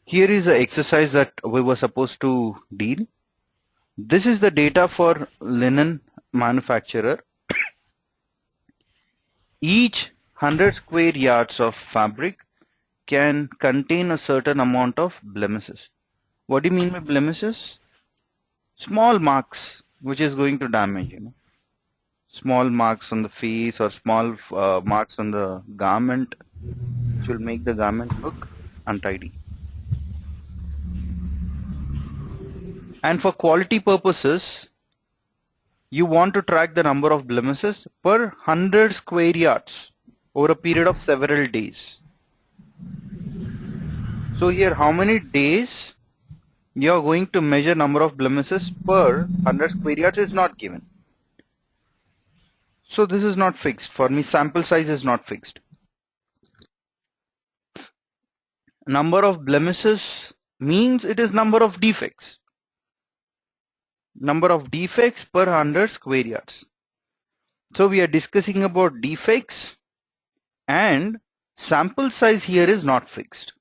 Here is the exercise that we were supposed to deal. This is the data for linen manufacturer. Each 100 square yards of fabric can contain a certain amount of blemishes. What do you mean by blemishes? Small marks which is going to damage, small marks on the face or small marks on the garment which will make the garment look untidy. And for quality purposes, you want to track the number of blemishes per 100 square yards over a period of several days. So here, how many days you are going to measure number of blemishes per 100 square yards is not given. So this is not fixed. For me, sample size is not fixed. Number of blemishes means it is number of defects. Number of defects per 100 square yards. So we are discussing about defects, and sample size here is not fixed.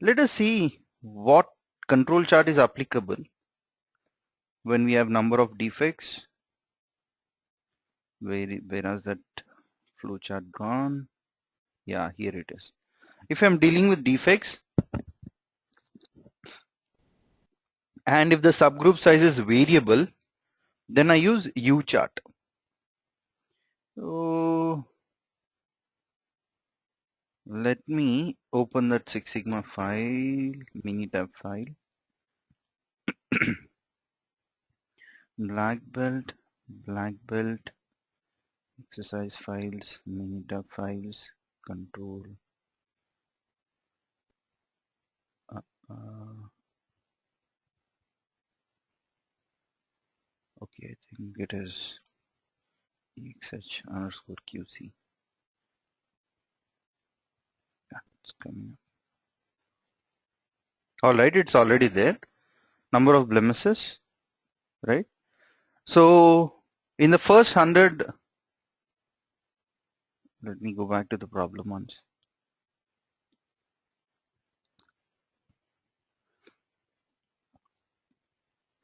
Let us see what control chart is applicable when we have number of defects. Where has that flow chart gone? Yeah, here it is. If I'm dealing with defects, and if the subgroup size is variable, then I use U chart. So let me open that Six Sigma file, Minitab file. black belt, exercise files, Minitab files, control. Okay, I think it is exh_qc. Yeah, it's coming up. All right, it's already there. Number of blemishes, right? So in the first 100, let me go back to the problem once.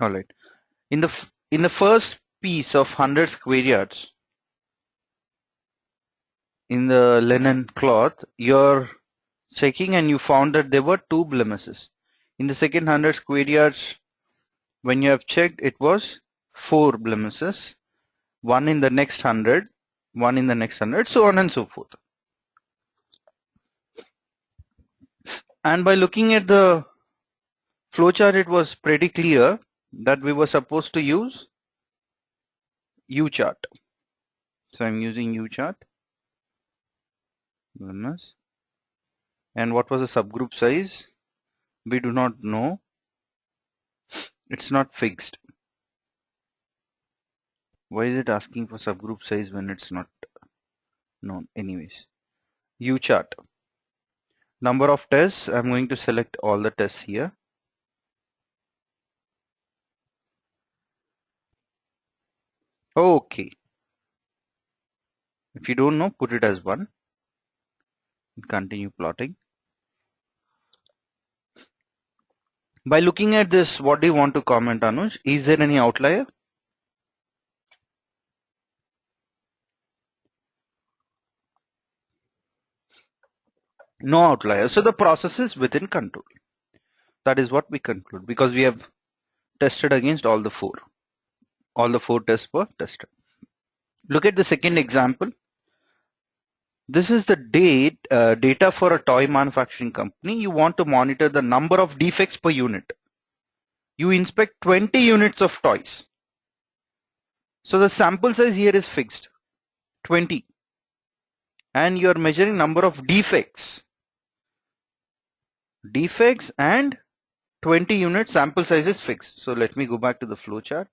All right, in the first piece of 100 square yards in the linen cloth, you're checking and you found that there were 2 blemishes. In the second 100 square yards, when you have checked, it was 4 blemishes, 1 in the next 100, 1 in the next 100, so on and so forth. And by looking at the flowchart, it was pretty clear that we were supposed to use U chart. So I'm using U chart. And what was the subgroup size? We do not know. It's not fixed. Why is it asking for subgroup size when it's not known? Anyways, U chart. Number of tests, I'm going to select all the tests here. Okay. If you don't know, put it as 1. Continue plotting. By looking at this, what do you want to comment, Anuj? Is there any outlier? No outlier. So the process is within control. That is what we conclude, because we have tested against all the 4. All the 4 tests were tested. Look at the second example. This is the data for a toy manufacturing company. You want to monitor the number of defects per unit. You inspect 20 units of toys. So the sample size here is fixed, 20. And you are measuring number of defects. Defects and 20 units, sample size is fixed. So let me go back to the flow chart.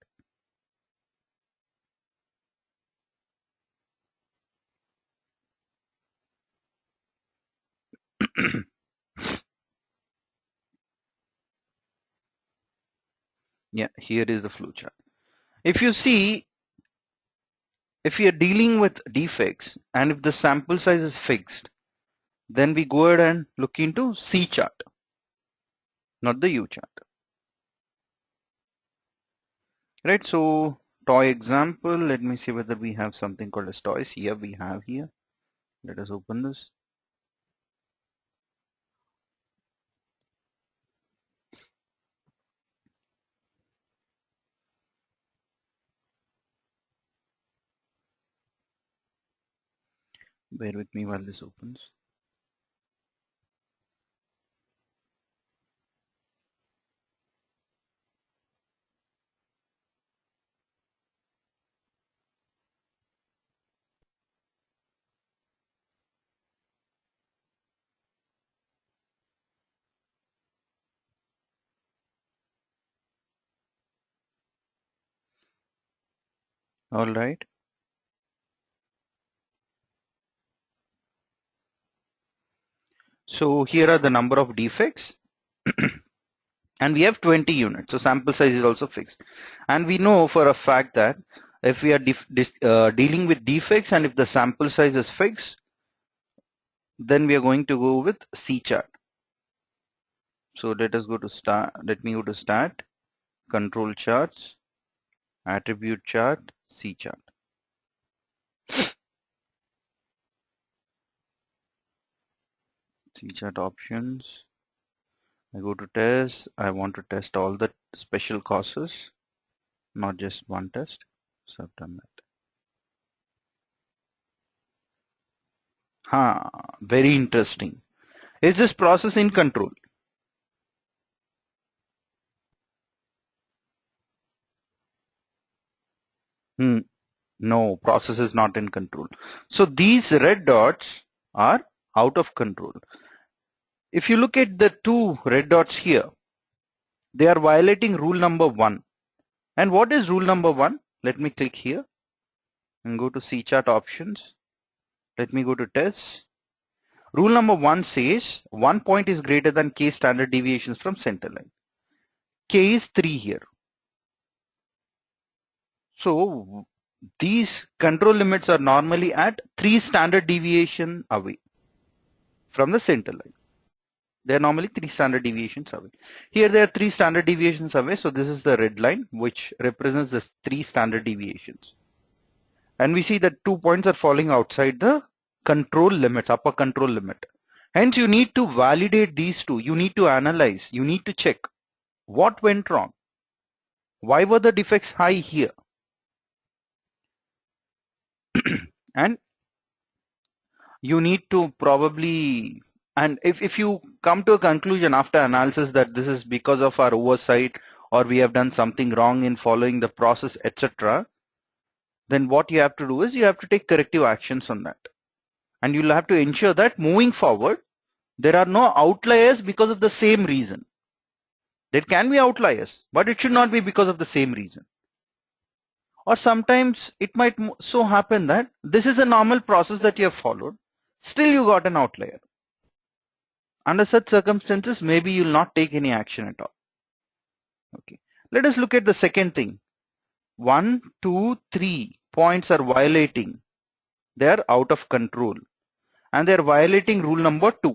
Yeah, here is the flow chart. If you see, if you are dealing with defects and if the sample size is fixed, Then we go ahead and look into C chart, not the U chart. Right, so toy example, let me see whether we have something called as toys. Here we have here. Let us open this. Bear with me while this opens. All right. So here are the number of defects and we have 20 units. So sample size is also fixed. And we know for a fact that if we are dealing with defects and if the sample size is fixed, then we are going to go with C chart. So let us go to start. Let me go to start, control charts, attribute chart, C chart. C chart options. I go to test. I want to test all the special causes, not just one test. So I've done that. Very interesting. Is this process in control? No, process is not in control. So these red dots are out of control. If you look at the two red dots here, they are violating rule number 1. And what is rule number 1? Let me click here and go to C chart options. Let me go to tests. Rule number 1 says 1 point is greater than K standard deviations from center line. K is 3 here. So these control limits are normally at 3 standard deviation away from the center line. They are normally 3 standard deviations away. Here they are 3 standard deviations away. So this is the red line which represents the 3 standard deviations. And we see that 2 points are falling outside the control limits, upper control limit. Hence you need to validate these two. You need to analyze. You need to check what went wrong. Why were the defects high here? And you need to probably, and if you come to a conclusion after analysis that this is because of our oversight or we have done something wrong in following the process, etc., then what you have to do is you have to take corrective actions on that. And you'll have to ensure that moving forward, there are no outliers because of the same reason. There can be outliers, but it should not be because of the same reason. Or sometimes it might so happen that this is a normal process that you have followed, still you got an outlier. Under such circumstances, maybe you'll not take any action at all. Okay. Let us look at the second thing. 1, 2, 3 points are violating. They are out of control. And they are violating rule number 2.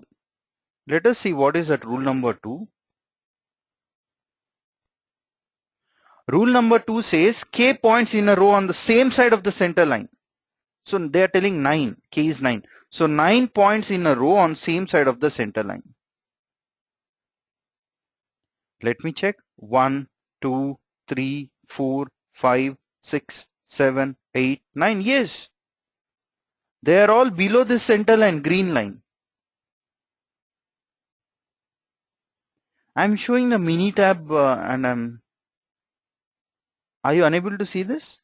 Let us see what is that rule number 2. Rule number 2 says K points in a row on the same side of the center line. So they are telling 9. K is 9. So 9 points in a row on same side of the center line. Let me check. 1, 2, 3, 4, 5, 6, 7, 8, 9. Yes. They are all below this center line, green line. I'm showing the mini tab and are you unable to see this?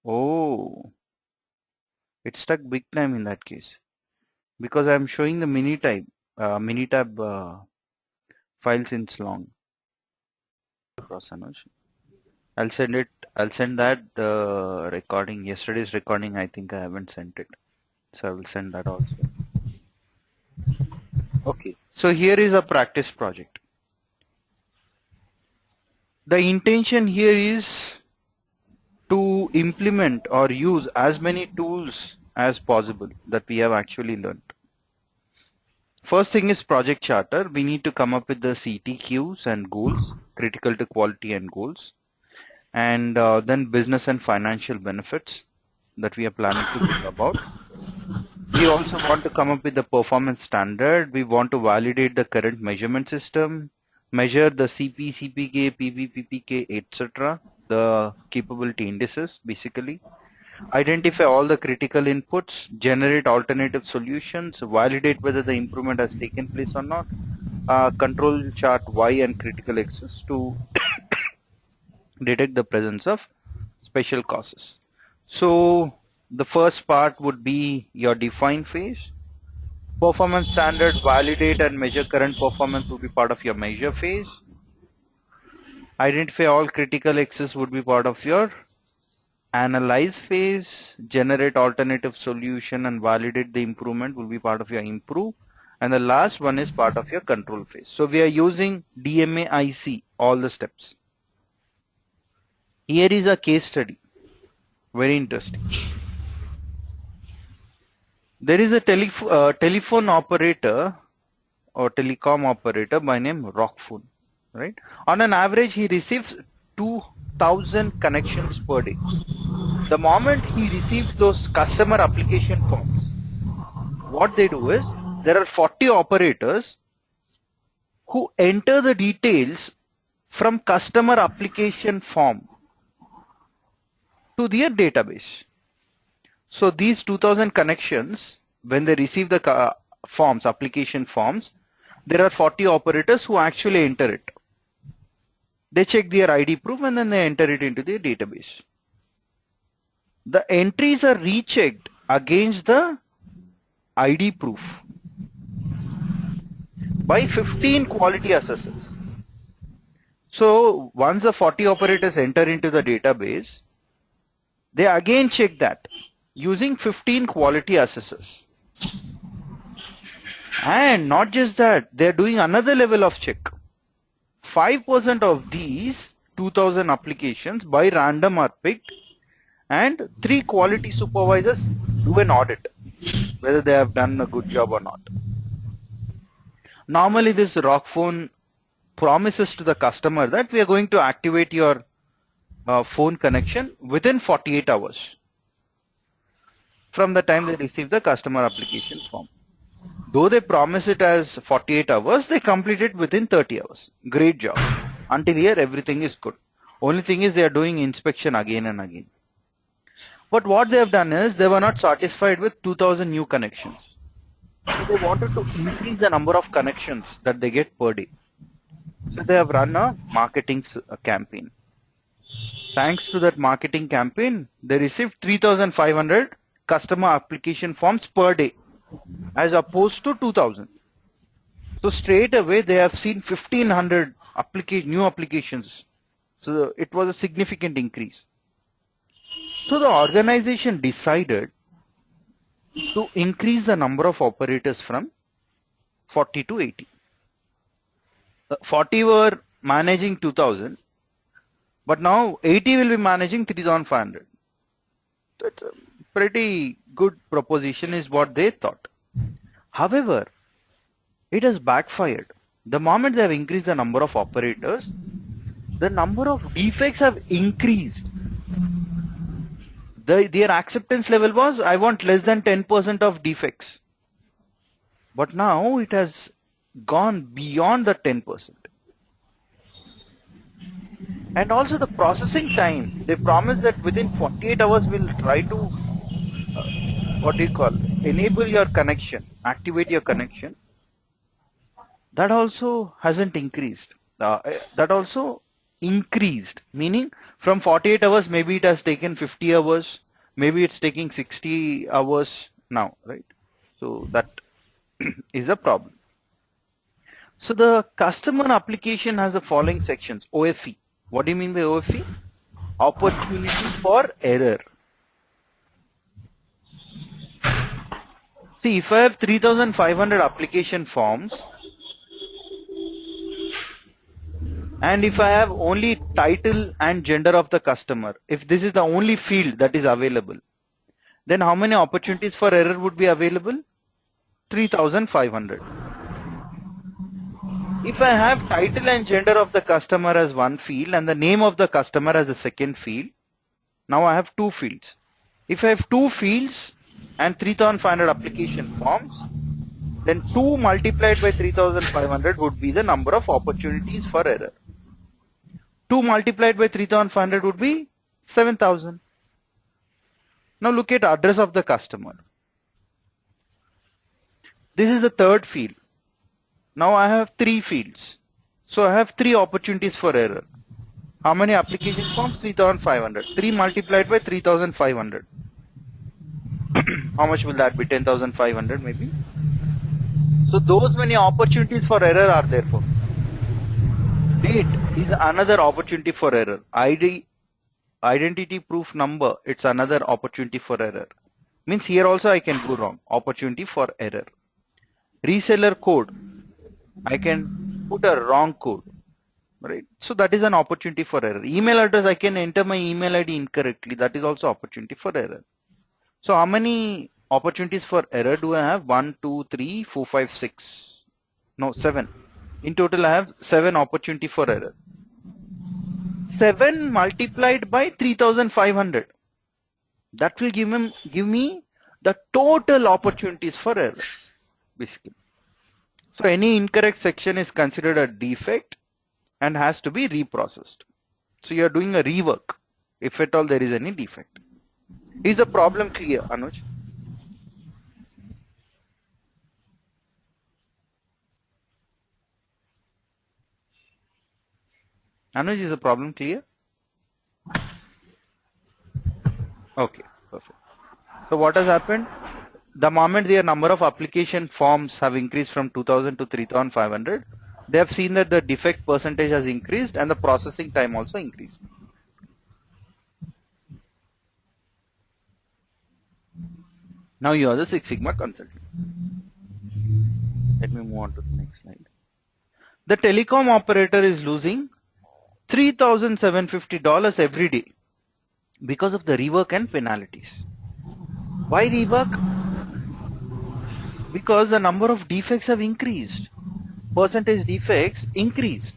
Oh, it's stuck big time in that case because I'm showing the mini tab file since long. I'll send it. I'll send that the recording, yesterday's recording. I think I haven't sent it, so I will send that also. Okay, so here is a practice project. The intention here is to implement or use as many tools as possible that we have actually learned. First thing is project charter. We need to come up with the CTQs and goals, critical to quality and goals. And then business and financial benefits that we are planning to bring about. We also want to come up with the performance standard. We want to validate the current measurement system, measure the CP, CPK, PV, PPK, etc. The capability indices basically. Identify all the critical inputs, generate alternative solutions, validate whether the improvement has taken place or not, control chart Y and critical X's to detect the presence of special causes. So the first part would be your define phase. Performance standard, validate and measure current performance would be part of your measure phase. Identify all critical X's would be part of your analyze phase. Generate alternative solution and validate the improvement will be part of your improve. And the last one is part of your control phase. So we are using DMAIC, all the steps. Here is a case study. Very interesting. There is a telephone operator or telecom operator by name Rockphone, right? On an average, he receives 2,000 connections per day. The moment he receives those customer application forms, what they do is, there are 40 operators who enter the details from customer application form to their database. So these 2,000 connections, when they receive the forms, application forms, there are 40 operators who actually enter it. They check their ID proof and then they enter it into their database. The entries are rechecked against the ID proof by 15 quality assessors. So once the 40 operators enter into the database, they again check that using 15 quality assessors. And not just that, they're doing another level of check. 5% of these 2,000 applications by random are picked and 3 quality supervisors do an audit, whether they have done a good job or not. Normally this Rockphone promises to the customer that we are going to activate your phone connection within 48 hours from the time they receive the customer application form. Though they promise it as 48 hours, they complete it within 30 hours. Great job. Until here, everything is good. Only thing is they are doing inspection again and again. But what they have done is they were not satisfied with 2,000 new connections. So they wanted to increase the number of connections that they get per day. So they have run a marketing campaign. Thanks to that marketing campaign, they received 3,500 customer application forms per day as opposed to 2,000. So straight away they have seen 1,500 new applications. So it was a significant increase. So the organization decided to increase the number of operators from 40 to 80. 40 were managing 2,000, but now 80 will be managing 3,500. That's a pretty good proposition is what they thought. However, it has backfired. The moment they have increased the number of operators, the number of defects have increased. Their acceptance level was, I want less than 10% of defects. But now it has gone beyond the 10%. And also the processing time, they promised that within 48 hours we'll try to, enable your connection, activate your connection. That also hasn't increased. That also increased, meaning from 48 hours, maybe it has taken 50 hours, maybe it's taking 60 hours now, right? So that is a problem. So the customer application has the following sections, OFE. What do you mean by OFE? Opportunity for error. See, if I have 3,500 application forms, and if I have only title and gender of the customer, if this is the only field that is available, then how many opportunities for error would be available? 3,500. If I have title and gender of the customer as one field and the name of the customer as the second field, now I have two fields. If I have two fields and 3,500 application forms, then 2 multiplied by 3,500 would be the number of opportunities for error. 2 multiplied by 3,500 would be 7,000. Now look at address of the customer. This is the third field. Now I have 3 fields. So I have 3 opportunities for error. How many application forms? 3,500. 3 multiplied by 3,500. How much will that be? 10,500 maybe. So those many opportunities for error are there for. Date is another opportunity for error. Identity proof number, it's another opportunity for error. Means here also I can go wrong. Opportunity for error. Reseller code, I can put a wrong code, right? So that is an opportunity for error. Email address, I can enter my email ID incorrectly. That is also opportunity for error. So how many opportunities for error do I have? 1, 2, 3, 4, 5, 6. No, 7. In total I have 7 opportunity for error. 7 multiplied by 3,500. That will give me the total opportunities for error, basically. So any incorrect section is considered a defect and has to be reprocessed. So you are doing a rework if at all there is any defect. Is the problem clear, Anuj? Anuj, is the problem clear? Okay, perfect. So what has happened? The moment their number of application forms have increased from 2,000 to 3,500, they have seen that the defect percentage has increased and the processing time also increased. Now you are the Six Sigma consultant. Let me move on to the next slide. The telecom operator is losing $3,750 every day because of the rework and penalties. Why rework? Because the number of defects have increased. Percentage defects increased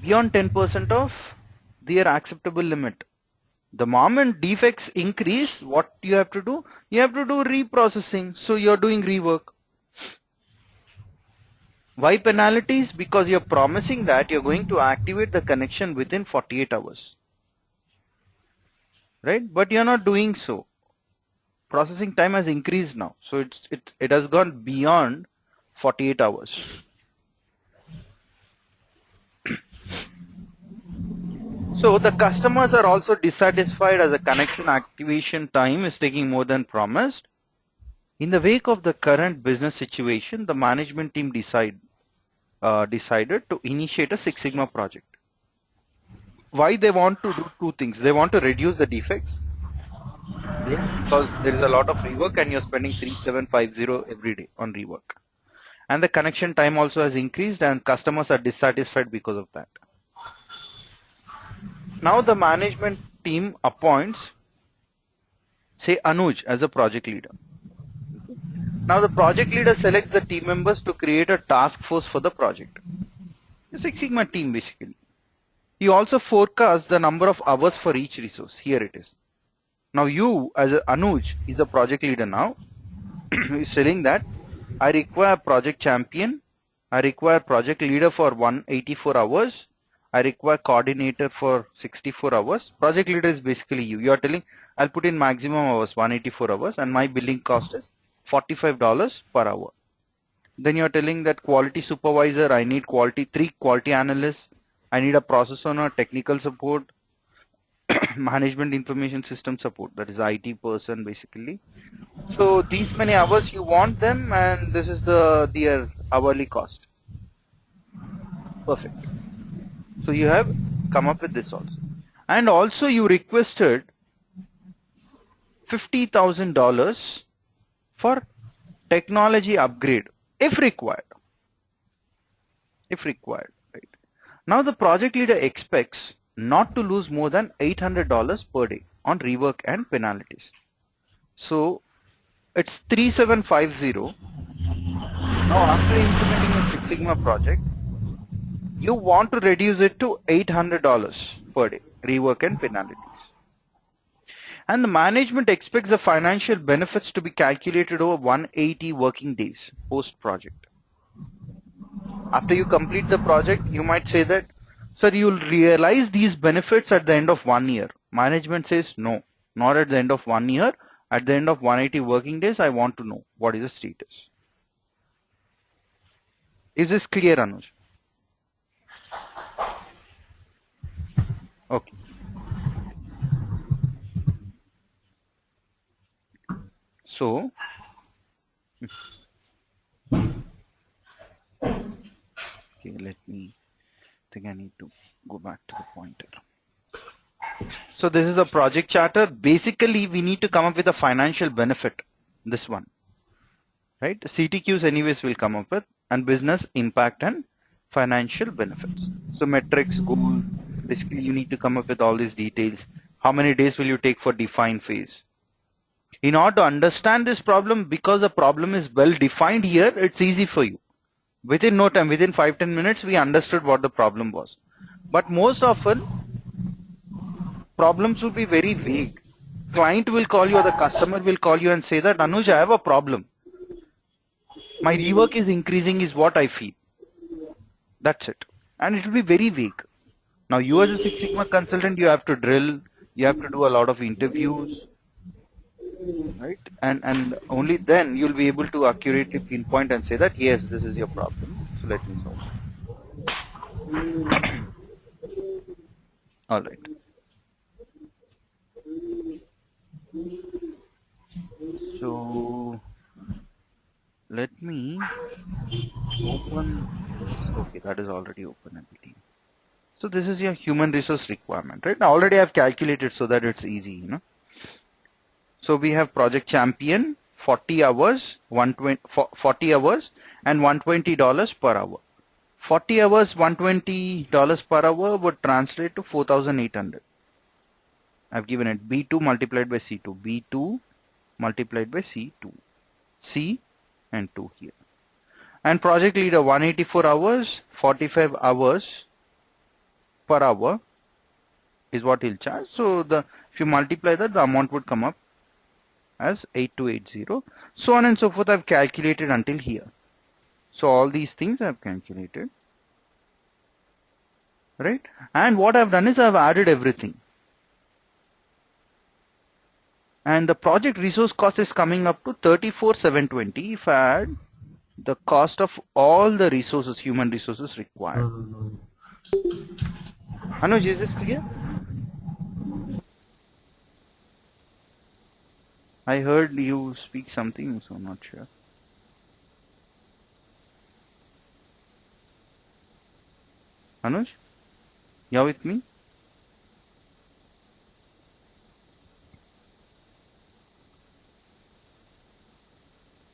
beyond 10% of their acceptable limit. The moment defects increase, what you have to do? You have to do reprocessing. So you're doing rework. Why penalties? Because you're promising that you're going to activate the connection within 48 hours. Right? But you're not doing so. Processing time has increased now. So it has gone beyond 48 hours. So the customers are also dissatisfied as the connection activation time is taking more than promised. In the wake of the current business situation, the management team decided to initiate a Six Sigma project. Why they want to do two things? They want to reduce the defects. Yes, because there is a lot of rework and you're spending 3,750 every day on rework. And the connection time also has increased and customers are dissatisfied because of that. Now the management team appoints, say, Anuj as a project leader. Now the project leader selects the team members to create a task force for the project. A Six Sigma team basically. He also forecasts the number of hours for each resource. Here it is. Now you as Anuj is a project leader now. He's telling that I require project champion. I require project leader for 184 hours. I require coordinator for 64 hours. Project leader is basically you. You are telling I'll put in maximum hours 184 hours and my billing cost is $45 per hour. Then you are telling that quality supervisor, I need 3 quality analysts. I need a process owner, technical support, management information system support, that is IT person basically. So these many hours you want them and this is their hourly cost. Perfect. So you have come up with this also. And also you requested $50,000 for technology upgrade if required. If required, right? Now the project leader expects not to lose more than $800 per day on rework and penalties. So it's 3,750. Now after implementing a Six Sigma project, You want to reduce it to $800 per day, rework and penalties. And the management expects the financial benefits to be calculated over 180 working days post-project. After you complete the project, you might say that, sir, you'll realize these benefits at the end of 1 year. Management says, no, not at the end of 1 year. At the end of 180 working days, I want to know what is the status. Is this clear, Anuj? Okay. So, okay, let me think I need to go back to the pointer. So this is a project charter. Basically, we need to come up with a financial benefit. This one, right? CTQs anyways will come up with, and business impact and financial benefits. So metrics, goal, basically you need to come up with all these details. How many days will you take for define phase? In order to understand this problem, because the problem is well defined here, it's easy for you. Within no time, within 5-10 minutes, we understood what the problem was. But most often, problems will be very vague. Client will call you or the customer will call you and say that, Anuj, I have a problem. My rework is increasing is what I feel. That's it. And it will be very vague. Now you as a Six Sigma consultant, you have to drill, you have to do a lot of interviews, right? And only then you'll be able to accurately pinpoint and say that, yes, this is your problem. So let me know. All right. So let me open this. Okay, that is already open, I believe. So this is your human resource requirement, right? Now already I've calculated so that it's easy, you know. So we have project champion, 40 hours, 40 hours and $120 per hour. 40 hours, $120 per hour would translate to 4,800. I've given it B2 multiplied by C2, B2 multiplied by C2, C and 2 here. And project leader 184 hours, 45 hours per hour is what he'll charge. So if you multiply that, the amount would come up as 8280. So on and so forth, I've calculated until here. So all these things I've calculated, right? And what I've done is I've added everything. And the project resource cost is coming up to 34,720 if I add the cost of all the resources, human resources required. Anuj, is this clear? I heard you speak something, so I'm not sure. Anuj, you with me?